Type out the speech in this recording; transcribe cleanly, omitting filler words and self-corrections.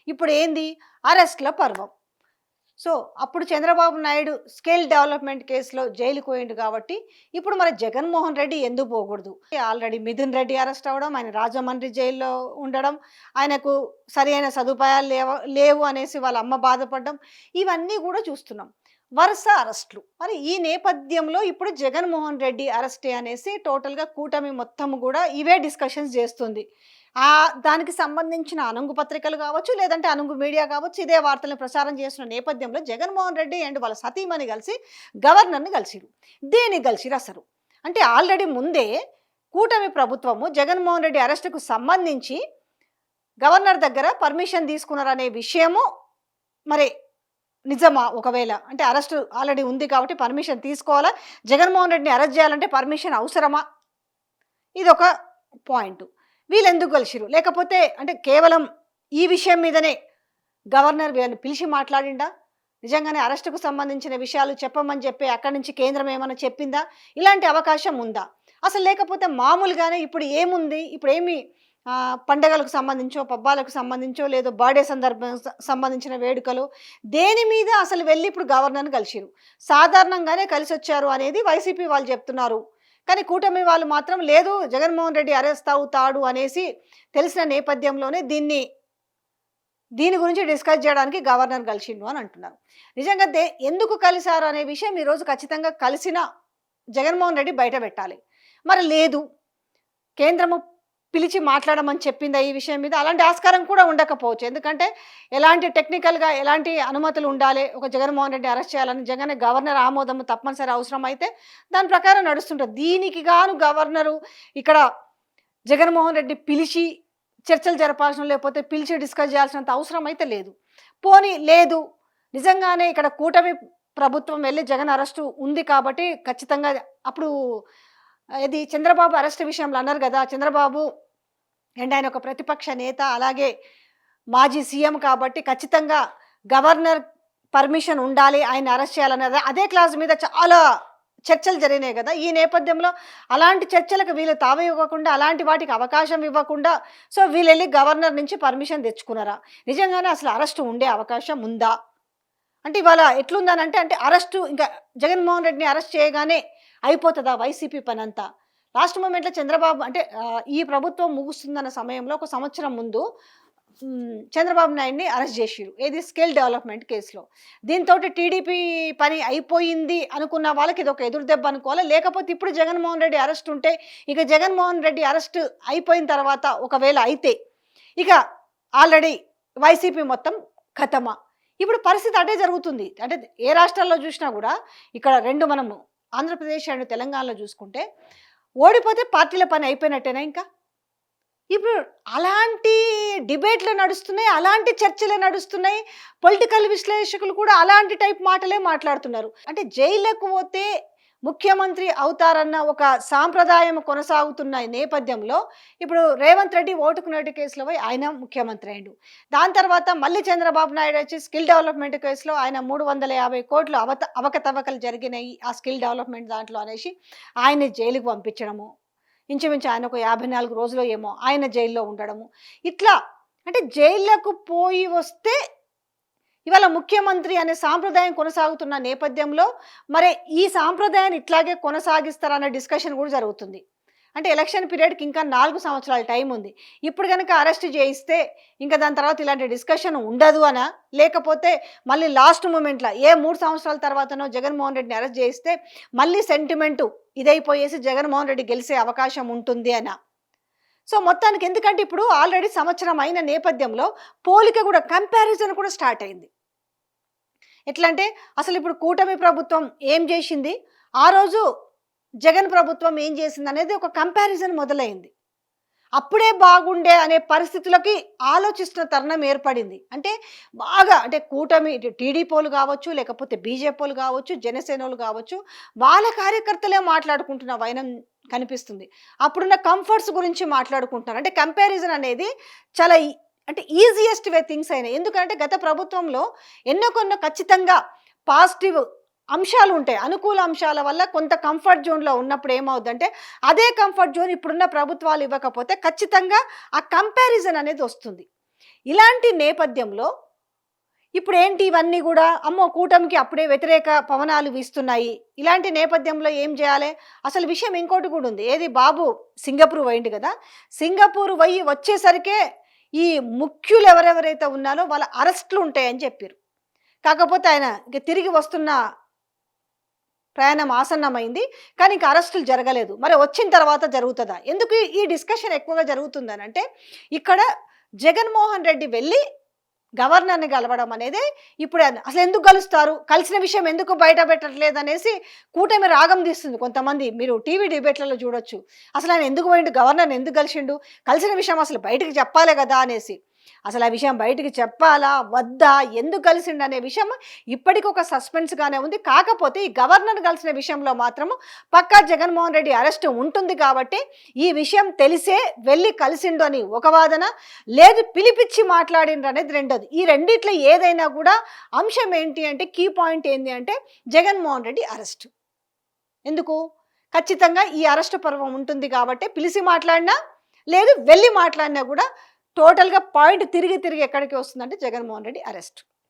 ఇప్పుడు ఏంది అరెస్ట్ల పర్వం. సో, అప్పుడు చంద్రబాబు నాయుడు స్కిల్ డెవలప్‌మెంట్ కేసులో జైలుకి పోయిండు కాబట్టి, ఇప్పుడు మరి జగన్‌మోహన్ రెడ్డి ఎందుకు పోకూడదు? ఆల్రెడీ మిథున్ రెడ్డి అరెస్ట్ అవ్వడం, ఆయన రాజమండ్రి జైల్‌లో ఉండడం, ఆయనకు సరైన సదుపాయాలు లేవు అనేసి వాళ్ళ అమ్మ బాధపడడం, ఇవన్నీ కూడా చూస్తున్నాం. వరుస అరెస్ట్‌లు. మరి ఈ నేపథ్యంలో ఇప్పుడు జగన్‌మోహన్ రెడ్డి అరెస్టే అనేసి టోటల్‌గా కూటమి మొత్తం కూడా ఇవే డిస్కషన్స్ చేస్తుంది. దానికి సంబంధించిన అనుంగు పత్రికలు కావచ్చు, లేదంటే అనుంగు మీడియా కావచ్చు, ఇదే వార్తలను ప్రసారం చేస్తున్న నేపథ్యంలో జగన్‌మోహన్ రెడ్డి అండ్ వాళ్ళ సతీమణి కలిసి గవర్నర్‌ని కలిసిరు. దేనికి కలిసిరు అసలు? అంటే ఆల్రెడీ ముందే కూటమి ప్రభుత్వము జగన్‌మోహన్ రెడ్డి అరెస్టుకు సంబంధించి గవర్నర్ దగ్గర పర్మిషన్ తీసుకున్నారనే విషయము మరి నిజమా? ఒకవేళ అంటే అరెస్ట్ ఆల్రెడీ ఉంది కాబట్టి పర్మిషన్ తీసుకోవాలా? జగన్‌మోహన్ రెడ్డిని అరెస్ట్ చేయాలంటే పర్మిషన్ అవసరమా? ఇదొక పాయింట్. వీళ్ళెందుకు కలిసిరు? లేకపోతే అంటే కేవలం ఈ విషయం మీదనే గవర్నర్ వీళ్ళని పిలిచి మాట్లాడిండా? నిజంగానే అరెస్టుకు సంబంధించిన విషయాలు చెప్పమని చెప్పి అక్కడి నుంచి కేంద్రం ఏమన్నా చెప్పిందా? ఇలాంటి అవకాశం ఉందా? అసలు లేకపోతే మామూలుగానే ఇప్పుడు ఏముంది? ఇప్పుడేమి పండగలకు సంబంధించో, పబ్బాలకు సంబంధించో, లేదో బర్త్‌డే సంబంధించిన వేడుకలు దేని మీద అసలు వెళ్లి ఇప్పుడు గవర్నర్‌ని కలిసిరు. సాధారణంగానే కలిసొచ్చారు అనేది వైసీపీ వాళ్ళు చెప్తున్నారు. కానీ కూటమి వాళ్ళు మాత్రం లేదు జగన్‌మోహన్ రెడ్డి అరెస్ట్ అవుతాడు అనేసి తెలిసిన నేపథ్యంలోనే దీని గురించి డిస్కస్ చేయడానికి గవర్నర్ కలిసిండు అని అంటున్నారు. నిజంగా ఎందుకు కలిశారు అనే విషయం ఈరోజు ఖచ్చితంగా కలిసిన జగన్‌మోహన్ రెడ్డి బయట పెట్టాలి. మరి లేదు కేంద్రము పిలిచి మాట్లాడమని చెప్పిందా ఈ విషయం మీద? అలాంటి ఆస్కారం కూడా ఉండకపోవచ్చు. ఎందుకంటే ఎలాంటి టెక్నికల్‌గా ఎలాంటి అనుమతులు ఉండాలి ఒక జగన్‌మోహన్ రెడ్డి అరెస్ట్ చేయాలని నిజంగానే గవర్నర్ ఆమోదం తప్పనిసరి అవసరమైతే దాని ప్రకారం నడుస్తుంటది. దీనికి గాను గవర్నరు ఇక్కడ జగన్‌మోహన్ రెడ్డి పిలిచి చర్చలు జరపాల్సిన లేకపోతే పిలిచి డిస్కస్ చేయాల్సినంత అవసరం అయితే లేదు. పోనీ లేదు నిజంగానే ఇక్కడ కూటమి ప్రభుత్వం వెళ్ళి జగన్ అరెస్టు ఉంది కాబట్టి ఖచ్చితంగా అప్పుడు ఇది చంద్రబాబు అరెస్ట్ విషయంలో అన్నారు కదా! చంద్రబాబు అండ్ ఆయన ఒక ప్రతిపక్ష నేత అలాగే మాజీ సీఎం కాబట్టి ఖచ్చితంగా గవర్నర్ పర్మిషన్ ఉండాలి ఆయన అరెస్ట్ చేయాలనేది అదే క్లాజ్ మీద చాలా చర్చలు జరిగినాయి కదా! ఈ నేపథ్యంలో అలాంటి చర్చలకు వీళ్ళు తావివ్వకుండా అలాంటి వాటికి అవకాశం ఇవ్వకుండా సో వీళ్ళెళ్ళి గవర్నర్ నుంచి పర్మిషన్ తెచ్చుకున్నారా? నిజంగానే అసలు అరెస్ట్ ఉండే అవకాశం ఉందా? అంటే ఇవాళ ఎట్లుందనంటే అంటే అరెస్టు ఇంకా జగన్‌మోహన్ రెడ్డిని అరెస్ట్ చేయగానే అయిపోతుందా వైసీపీ పనంతా? లాస్ట్ మూమెంట్‌లో చంద్రబాబు అంటే ఈ ప్రభుత్వం ముగుస్తుందన్న సమయంలో ఒక సంవత్సరం ముందు చంద్రబాబు నాయుడిని అరెస్ట్ చేసిర్రు. ఏది స్కిల్ డెవలప్‌మెంట్ కేసులో. దీంతోటి టీడీపీ పని అయిపోయింది అనుకున్న వాళ్ళకి ఇదొక ఎదురు దెబ్బ అనుకోవాలా? లేకపోతే ఇప్పుడు జగన్‌మోహన్ రెడ్డి అరెస్ట్ ఉంటే ఇక జగన్‌మోహన్ రెడ్డి అరెస్ట్ అయిపోయిన తర్వాత ఒకవేళ అయితే ఇక ఆల్రెడీ వైసీపీ మొత్తం ఖతమా? ఇప్పుడు పరిస్థితి అటే జరుగుతుంది. అంటే ఏ రాష్ట్రాల్లో చూసినా కూడా ఇక్కడ 2 మనము ఆంధ్రప్రదేశ్ అండ్ తెలంగాణలో చూసుకుంటే ఓడిపోతే పార్టీల పని అయిపోయినట్టేనా ఇంకా? ఇప్పుడు అలాంటి డిబేట్లు నడుస్తున్నాయి. అలాంటి చర్చలే నడుస్తున్నాయి. పొలిటికల్ విశ్లేషకులు కూడా అలాంటి టైప్ మాటలే మాట్లాడుతున్నారు. అంటే జైలుకు పోతే ముఖ్యమంత్రి అవుతారన్న ఒక సాంప్రదాయం కొనసాగుతున్న నేపథ్యంలో ఇప్పుడు రేవంత్ రెడ్డి ఓటుకు నోటు కేసులో పోయి ఆయన ముఖ్యమంత్రి అయ్యిండు. దాని తర్వాత మళ్ళీ చంద్రబాబు నాయుడు వచ్చి స్కిల్ డెవలప్‌మెంట్ కేసులో ఆయన 350 కోట్లు అవకతవకలు జరిగినాయి ఆ స్కిల్ డెవలప్‌మెంట్ దాంట్లో అనేసి ఆయన్ని జైలుకి పంపించడము. ఇంచుమించు ఆయన ఒక 54 రోజులో ఏమో ఆయన జైల్లో ఉండడము. ఇట్లా అంటే జైళ్ళకు పోయి వస్తే ఇవాళ ముఖ్యమంత్రి అనే సాంప్రదాయం కొనసాగుతున్న నేపథ్యంలో మరి ఈ సాంప్రదాయాన్ని ఇట్లాగే కొనసాగిస్తారన్న డిస్కషన్ కూడా జరుగుతుంది. అంటే ఎలక్షన్ పీరియడ్‌కి ఇంకా 4 సంవత్సరాల టైం ఉంది. ఇప్పుడు గనక అరెస్ట్ చేయిస్తే ఇంకా దాని తర్వాత ఇలాంటి డిస్కషన్ ఉండదు అనా? లేకపోతే మళ్ళీ లాస్ట్ మూమెంట్‌లో 3 సంవత్సరాల తర్వాతనో జగన్‌మోహన్ రెడ్డిని అరెస్ట్ చేయిస్తే మళ్ళీ సెంటిమెంటు ఇదైపోయేసి జగన్‌మోహన్ రెడ్డి గెలిసే అవకాశం ఉంటుంది అనా? సో మొత్తానికి ఎందుకంటే ఇప్పుడు ఆల్రెడీ సంవత్సరం అయిన నేపథ్యంలో పోలిక కూడా కంపారిజన్ కూడా స్టార్ట్ అయింది. ఎట్లంటే అసలు ఇప్పుడు కూటమి ప్రభుత్వం ఏం చేసింది? ఆ రోజు జగన్ ప్రభుత్వం ఏం చేసింది అనేది ఒక కంపారిజన్ మొదలైంది. అప్పుడే బాగుండే అనే పరిస్థితులకి ఆలోచిస్తున్న తరుణం ఏర్పడింది. అంటే బాగా అంటే కూటమి టీడీపీలు కావచ్చు, లేకపోతే బీజేపీలు కావచ్చు, జనసేనలు కావచ్చు, వాళ్ళ కార్యకర్తలే మాట్లాడుకుంటున్న వైనం కనిపిస్తుంది. అప్పుడున్న కంఫర్ట్స్ గురించి మాట్లాడుకుంటున్నారు. అంటే కంపారిజన్ అనేది చాలా అంటే ఈజియెస్ట్ వే థింగ్స్ అయినాయి. ఎందుకంటే గత ప్రభుత్వంలో ఎన్నో ఖచ్చితంగా పాజిటివ్ అంశాలు ఉంటాయి. అనుకూల అంశాల వల్ల కొంత కంఫర్ట్ జోన్‌లో ఉన్నప్పుడు ఏమవుద్దంటే అదే కంఫర్ట్ జోన్ ఇప్పుడున్న ప్రభుత్వాలు ఇవ్వకపోతే ఖచ్చితంగా ఆ కంపారిజన్ అనేది వస్తుంది. ఇలాంటి నేపథ్యంలో ఇప్పుడు ఏంటి ఇవన్నీ కూడా అమ్మో కూటమికి అప్పుడే వ్యతిరేక పవనాలు వీస్తున్నాయి. ఇలాంటి నేపథ్యంలో ఏం చేయాలి? అసలు విషయం ఇంకోటి కూడా ఉంది. ఏది బాబు సింగపూర్ పోయిండు కదా! సింగపూర్ పోయి వచ్చేసరికే ఈ ముఖ్యులు ఎవరెవరైతే ఉన్నారో వాళ్ళ అరెస్టులు ఉంటాయని చెప్పారు. కాకపోతే ఆయన ఇక తిరిగి వస్తున్న ప్రయాణం ఆసన్నమైంది. కానీ ఇంక అరెస్టులు జరగలేదు. మరి వచ్చిన తర్వాత జరుగుతుందా? ఎందుకు ఈ డిస్కషన్ ఎక్కువగా జరుగుతుందనంటే ఇక్కడ జగన్మోహన్ రెడ్డి వెళ్ళి గవర్నర్ని కలవడం అనేది ఇప్పుడు అసలు ఎందుకు కలుస్తారు, కలిసిన విషయం ఎందుకు బయట పెట్టట్లేదు అనేసి కూటమి రాగం తీస్తుంది కొంతమంది. మీరు టీవీ డిబేట్లలో చూడొచ్చు. అసలు ఆయన ఎందుకు పోయిండు, గవర్నర్ని ఎందుకు కలిసిండు, కలిసిన విషయం అసలు బయటికి చెప్పాలి కదా అనేసి. అసలు ఆ విషయం బయటికి చెప్పాలా వద్దా, ఎందుకు కలిసిండు అనే విషయం ఇప్పటికి ఒక సస్పెన్స్గానే ఉంది. కాకపోతే ఈ గవర్నర్ కలిసిన విషయంలో మాత్రము పక్కా జగన్మోహన్ రెడ్డి అరెస్ట్ ఉంటుంది కాబట్టి ఈ విషయం తెలిసే వెళ్ళి కలిసిండు అని ఒక వాదన, లేదు పిలిపించి మాట్లాడిండ్రు అనేది రెండోది. ఈ రెండిట్లో ఏదైనా కూడా అంశం ఏంటి అంటే, కీ పాయింట్ ఏంటి అంటే జగన్మోహన్ రెడ్డి అరెస్ట్. ఎందుకు? ఖచ్చితంగా ఈ అరెస్ట్ పర్వం ఉంటుంది కాబట్టి పిలిచి మాట్లాడినా లేదు వెళ్ళి మాట్లాడినా కూడా టోటల్గా పాయింట్ తిరిగి తిరిగి ఎక్కడికి వస్తుందంటే జగన్మోహన్ రెడ్డి అరెస్ట్.